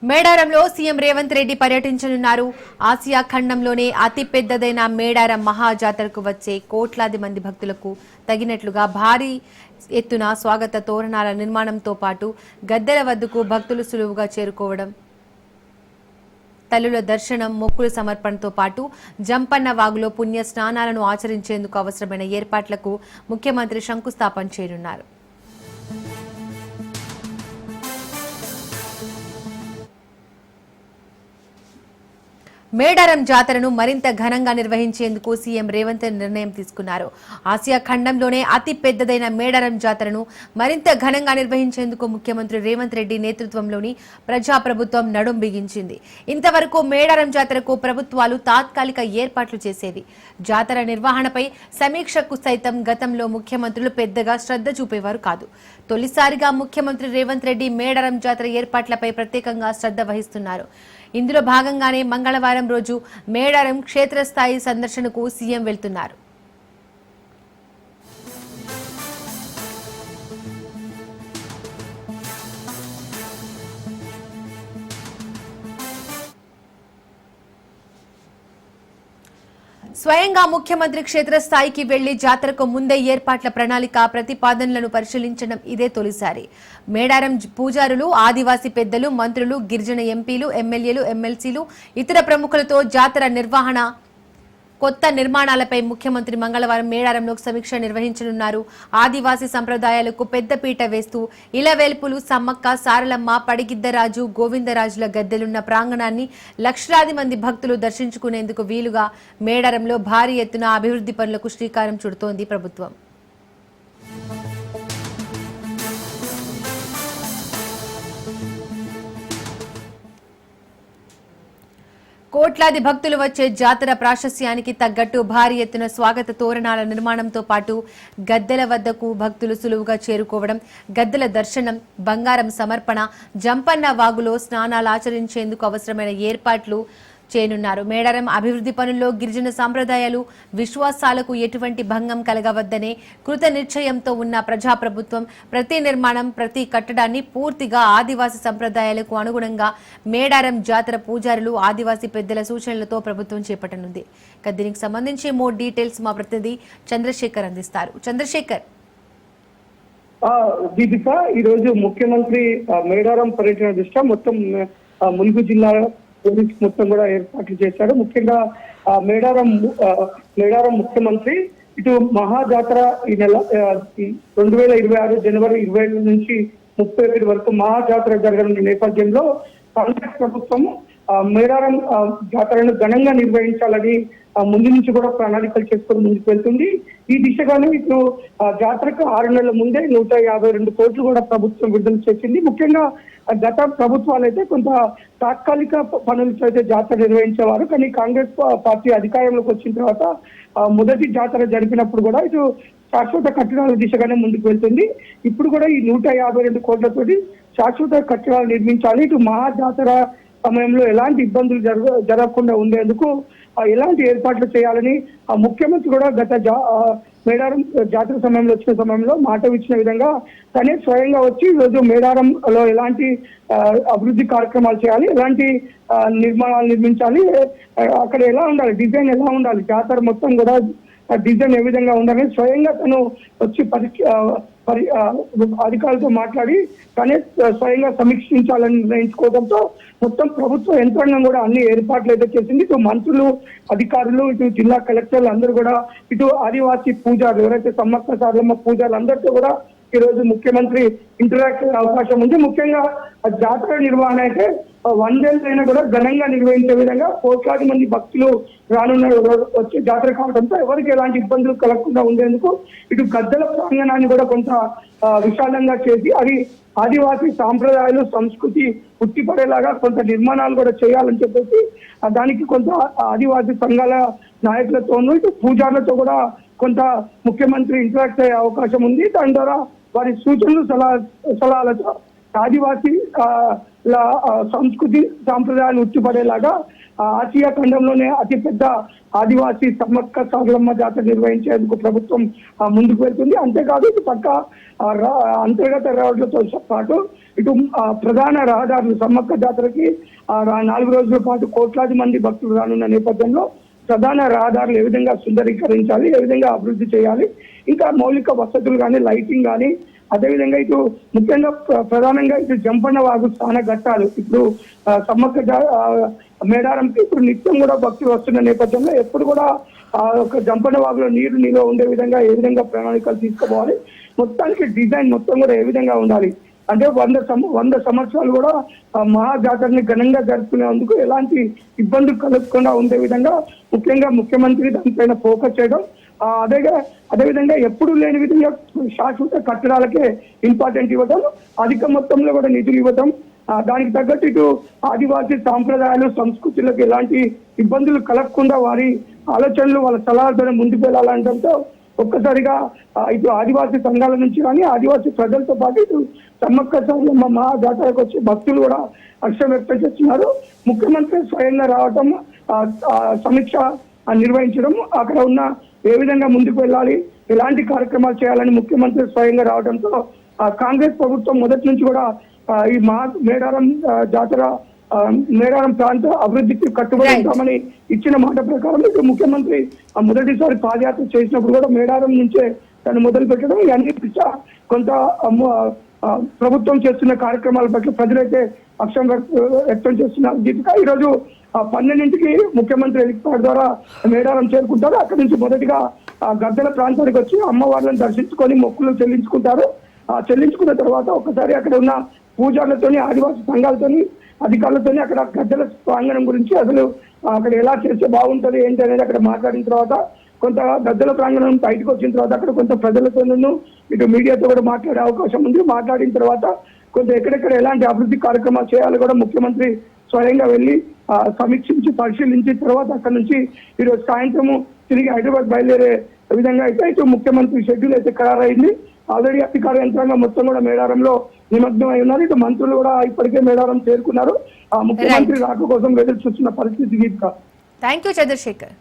మేడారంలో సీఎం రేవంత్ రెడ్డి పర్యటించనున్నారు. ఆసియా ఖండంలోనే అతి పెద్దదైన మేడారం మహాజాతరకు వచ్చే కోట్లాది మంది భక్తులకు తగినట్లుగా భారీ ఎత్తున స్వాగత తోరణాల నిర్మాణంతో పాటు గద్దెల వద్దకు భక్తులు సులువుగా చేరుకోవడం, తల్లుల దర్శనం, మొక్కుల సమర్పణతో పాటు జంపన్న వాగులో పుణ్య స్నానాలను ఆచరించేందుకు అవసరమైన ఏర్పాట్లకు ముఖ్యమంత్రి శంకుస్థాపన చేయనున్నారు. మేడారం జాతరను మరింత ఘనంగా నిర్వహించేందుకు సీఎం రేవంత్ నిర్ణయం తీసుకున్నారు. ఆసియా ఖండంలోనే అతి పెద్దదైన మేడారం జాతరను మరింత ఘనంగా నిర్వహించేందుకు ముఖ్యమంత్రి రేవంత్ రెడ్డి నేతృత్వంలోని ప్రజాప్రభుత్వం నడుం బిగించింది. ఇంతవరకు మేడారం జాతరకు ప్రభుత్వాలు తాత్కాలిక ఏర్పాట్లు చేసేవి. జాతర నిర్వహణపై సమీక్షకు సైతం గతంలో ముఖ్యమంత్రులు పెద్దగా శ్రద్ధ చూపేవారు కాదు. తొలిసారిగా ముఖ్యమంత్రి రేవంత్ రెడ్డి మేడారం జాతర ఏర్పాట్లపై ప్రత్యేకంగా శ్రద్ధ వహిస్తున్నారు. ఇందులో భాగంగానే మంగళవారం రోజు మేడారం క్షేత్రస్థాయి సందర్శనకు సీఎం వెళ్తున్నారు. స్వయంగా ముఖ్యమంత్రి క్షేత్రస్థాయికి వెళ్లి జాతరకు ముందే ఏర్పాట్ల ప్రణాళిక ప్రతిపాదనలను పరిశీలించడం ఇదే తొలిసారి. మేడారం పూజారులు, ఆదివాసీ పెద్దలు, మంత్రులు, గిరిజన ఎంపీలు, ఎమ్మెల్యేలు, ఎమ్మెల్సీలు, ఇతర ప్రముఖులతో జాతర నిర్వహణ, కొత్త నిర్మాణాలపై ముఖ్యమంత్రి మంగళవారం మేడారంలో సమీక్ష నిర్వహించనున్నారు. ఆదివాసీ సంప్రదాయాలకు పెద్దపీట వేస్తూ ఇలవేల్పులు, సమ్మక్క, సారలమ్మ, పడిగిద్దరాజు, గోవిందరాజుల గద్దెలున్న ప్రాంగణాన్ని లక్షలాది మంది భక్తులు దర్శించుకునేందుకు వీలుగా మేడారంలో భారీ ఎత్తున అభివృద్ధి పనులకు శ్రీకారం చుడుతోంది ప్రభుత్వం. కోట్లాది భక్తులు వచ్చే జాతర ప్రాశస్యానికి తగ్గట్టు భారీ ఎత్తున స్వాగత తోరణాల నిర్మాణంతో పాటు గద్దెల వద్దకు భక్తులు సులువుగా చేరుకోవడం, గద్దెల దర్శనం, బంగారం సమర్పణ, జంపన్న వాగులో స్నానాలు ఆచరించేందుకు అవసరమైన ఏర్పాట్లు చేయనున్నారు. మేడారం అభివృద్ధి పనుల్లో గిరిజన సాంప్రదాయాలు, విశ్వాసాలకు ఎటువంటి భంగం కలగవద్దనే కృత నిశ్చయంతో ఉన్న ప్రజాప్రభుత్వం ప్రతి నిర్మాణం, ప్రతి కట్టడాన్ని పూర్తిగా ఆదివాసీ సంప్రదాయాలకు అనుగుణంగా మేడారం జాతర పూజారులు, ఆదివాసీ పెద్దల సూచనలతో ప్రభుత్వం చేపట్టనుంది. దీనికి సంబంధించి మోర్ డీటెయిల్స్ మా ప్రతినిధి చంద్రశేఖర్ అందిస్తారు. చంద్రశేఖర్. దీపిక, ఈ రోజు ముఖ్యమంత్రి మేడారం పర్యటన దృష్ట్యా మొత్తం ములుగు జిల్లా పోలీస్ మొత్తం కూడా ఏర్పాట్లు చేశారు. ముఖ్యంగా మేడారం ముఖ్యమంత్రి ఇటు మహాజాతర ఈ నెల 2026 జనవరి 25 నుంచి 31 వరకు మహాజాతర జరగనున్న నేపథ్యంలో కాంగ్రెస్ ప్రభుత్వం మేడారం జాతరను ఘనంగా నిర్వహించాలని ముందు నుంచి కూడా ప్రణాళికలు చేసుకొని ముందుకు వెళ్తుంది. ఈ దిశగానే ఇప్పుడు జాతరకు 6 నెలల ముందే 152 కోట్లు కూడా ప్రభుత్వం విడుదల చేసింది. ముఖ్యంగా గత ప్రభుత్వాలు అయితే కొంత తాత్కాలిక పనులతో అయితే జాతర నిర్వహించేవారు. కానీ కాంగ్రెస్ పార్టీ అధికారంలోకి వచ్చిన తర్వాత మొదటి జాతర జరిపినప్పుడు కూడా ఇటు శాశ్వత కట్టడాల దిశగానే ముందుకు వెళ్తుంది. ఇప్పుడు కూడా ఈ 152 కోట్లతోటి శాశ్వత కట్టడాలు నిర్మించాలి. ఇటు మహాజాతర సమయంలో ఎలాంటి ఇబ్బందులు జరగకుండా ఉండేందుకు ఎలాంటి ఏర్పాట్లు చేయాలని ముఖ్యమంత్రి కూడా గత మేడారం జాతర సమయంలో వచ్చిన సమయంలో మాట ఇచ్చిన విధంగా తనే స్వయంగా వచ్చి ఈరోజు మేడారంలో ఎలాంటి అభివృద్ధి కార్యక్రమాలు చేయాలి, ఎలాంటి నిర్మాణాలు నిర్మించాలి, అక్కడ ఎలా ఉండాలి, డిజైన్ ఎలా ఉండాలి, జాతర మొత్తం కూడా డిజైన్ ఏ విధంగా ఉండాలని స్వయంగా తను వచ్చి అధికారులతో మాట్లాడి తనే స్వయంగా సమీక్షించాలని నిర్ణయించుకోవడంతో మొత్తం ప్రభుత్వ యంత్రాంగం కూడా అన్ని ఏర్పాట్లు అయితే చేసింది. ఇటు మంత్రులు, అధికారులు, ఇటు జిల్లా కలెక్టర్లు అందరూ కూడా, ఇటు ఆదివాసీ పూజారులు ఎవరైతే సమ్మక్క సారలమ్మ పూజారులు అందరితో కూడా ఈ రోజు ముఖ్యమంత్రి ఇంటరాక్ట్ అయ్యే అవకాశం ఉంది. ముఖ్యంగా జాతర నిర్వహణ అయితే 100 ఏళ్ళైనా కూడా ఘనంగా నిర్వహించే విధంగా కోట్లాది మంది భక్తులు రానున్న వచ్చే జాతర కావడంతో ఎవరికి ఎలాంటి ఇబ్బందులు కలగకుండా ఉండేందుకు ఇటు గద్దెల ప్రాంగణాన్ని కూడా కొంత విశాలంగా చేసి అది ఆదివాసీ సాంప్రదాయాలు, సంస్కృతి ఉట్టిపడేలాగా కొంత నిర్మాణాలు కూడా చేయాలని చెప్పేసి దానికి కొంత ఆదివాసీ సంఘాల నాయకులతోనూ ఇటు పూజారులతో కూడా కొంత ముఖ్యమంత్రి ఇంటరాక్ట్ అయ్యే అవకాశం ఉంది. దాని ద్వారా వారి సూచనలు సలహాలతో ఆదివాసీ సంస్కృతి సాంప్రదాయాలు ఉట్టిపడేలాగా ఆసియా ఖండంలోనే అతిపెద్ద ఆదివాసీ సమ్మక్క సారలమ్మ జాతర నిర్వహించేందుకు ప్రభుత్వం ముందుకు వెళ్తుంది. అంతేకాదు ఇటు పక్క అంతర్గత రోడ్లతో పాటు ఇటు ప్రధాన రహదారులు సమ్మక్క జాతరకి 4 రోజుల పాటు కోట్లాది మంది భక్తులు రానున్న నేపథ్యంలో ప్రధాన రహదారులు ఏ విధంగా సుందరీకరించాలి, ఏ విధంగా అభివృద్ధి చేయాలి, ఇంకా మౌలిక వసతులు కానీ లైటింగ్ కానీ, అదేవిధంగా ఇటు ముఖ్యంగా ప్రధానంగా ఇటు జంపన్న వాగు స్నాన ఘట్టాలు ఇప్పుడు సమ్మక్క మేడారంకి ఇప్పుడు నిత్యం కూడా భక్తులు వస్తున్న నేపథ్యంలో ఎప్పుడు కూడా ఒక జంపన్న వాగులో నీరు నిల్వ ఉండే విధంగా ఏ విధంగా ప్రణాళికలు తీసుకోవాలి, మొత్తానికి డిజైన్ మొత్తం కూడా ఏ విధంగా ఉండాలి అంటే 100 సంవత్సరాలు కూడా మహాజాతరని ఘనంగా జరుపుకునేందుకు ఎలాంటి ఇబ్బందులు కలగకుండా ఉండే విధంగా ముఖ్యంగా ముఖ్యమంత్రి దానిపైన ఫోకస్ చేయడం, అదేవిధంగా ఎప్పుడు లేని విధంగా శాశ్వత కట్టడాలకే ఇంపార్టెంట్ ఇవ్వడం, అధిక మొత్తంలో కూడా నిధులు ఇవ్వడం, దానికి తగ్గట్టు ఇటు ఆదివాసీ సాంప్రదాయాలు సంస్కృతులకు ఎలాంటి ఇబ్బందులు కలగకుండా వారి ఆలోచనలు వాళ్ళ సలహాలతో ముందుకు వెళ్ళాలంటంతో ఒక్కసారిగా ఇటు ఆదివాసీ సంఘాల నుంచి కానీ ఆదివాసీ ప్రజలతో పాటు ఇటు సమ్మక్క సారలమ్మ మహాజాతరకు వచ్చే భక్తులు కూడా హర్షం వ్యక్తం చేస్తున్నారు. ముఖ్యమంత్రి స్వయంగా రావటం, సమీక్ష నిర్వహించడం, అక్కడ ఉన్న ఏ విధంగా ముందుకు వెళ్ళాలి, ఎలాంటి కార్యక్రమాలు చేయాలని ముఖ్యమంత్రి స్వయంగా రావడంతో కాంగ్రెస్ ప్రభుత్వం మొదటి నుంచి కూడా ఈ మేడారం జాతర మేడారం ప్రాంత అభివృద్ధికి కట్టుబడి ఉంటామని ఇచ్చిన మాట ప్రకారం ఇటు ముఖ్యమంత్రి మొదటిసారి పాదయాత్ర చేసినప్పుడు కూడా మేడారం నుంచే తను మొదలు పెట్టడం, ఇవన్నీ కొంత ప్రభుత్వం చేస్తున్న కార్యక్రమాల పట్ల ప్రజలైతే హర్షం వ్యక్తం చేస్తున్నారు. దీపిక ఈరోజు 12ంటికి ముఖ్యమంత్రి హెలికాప్టర్ ద్వారా మేడారం చేరుకుంటారు. అక్కడి నుంచి మొదటిగా గద్దెల ప్రాంతానికి వచ్చి అమ్మవార్లను దర్శించుకొని మొక్కులు చెల్లించుకుంటారు. చెల్లించుకున్న తర్వాత ఒకసారి అక్కడ ఉన్న పూజారులతోని ఆదివాసీ సంఘాలతోని అధికారులతోని అక్కడ గద్దెల ప్రాంగణం గురించి అసలు అక్కడ ఎలా చేస్తే బాగుంటది ఏంటి అనేది అక్కడ మాట్లాడిన తర్వాత కొంత గద్దెల ప్రాంగణం బయటకు వచ్చిన తర్వాత అక్కడ కొంత ప్రజలతోనూ ఇటు మీడియాతో కూడా మాట్లాడే అవకాశం ఉంది. మాట్లాడిన తర్వాత కొంత ఎక్కడెక్కడ ఎలాంటి అభివృద్ధి కార్యక్రమాలు చేయాలో కూడా ముఖ్యమంత్రి స్వయంగా వెళ్ళి సమీక్షించి పరిశీలించిన తర్వాత అక్కడ నుంచి ఈరోజు సాయంత్రము తిరిగి హైదరాబాద్ బయలుదేరే విధంగా అయితే ఇటు ముఖ్యమంత్రి షెడ్యూల్ అయితే ఖరారైంది. ఆల్రెడీ అధికార యంత్రాంగం మొత్తం కూడా మేడారంలో నిమగ్నం అయి ఉన్నారు. ఇటు మంత్రులు కూడా ఇప్పటికే మేడారం చేరుకున్నారు. ముఖ్యమంత్రి రాక కోసం ఎదురు చూస్తున్న పరిస్థితి. Thank you Chandrasekhar.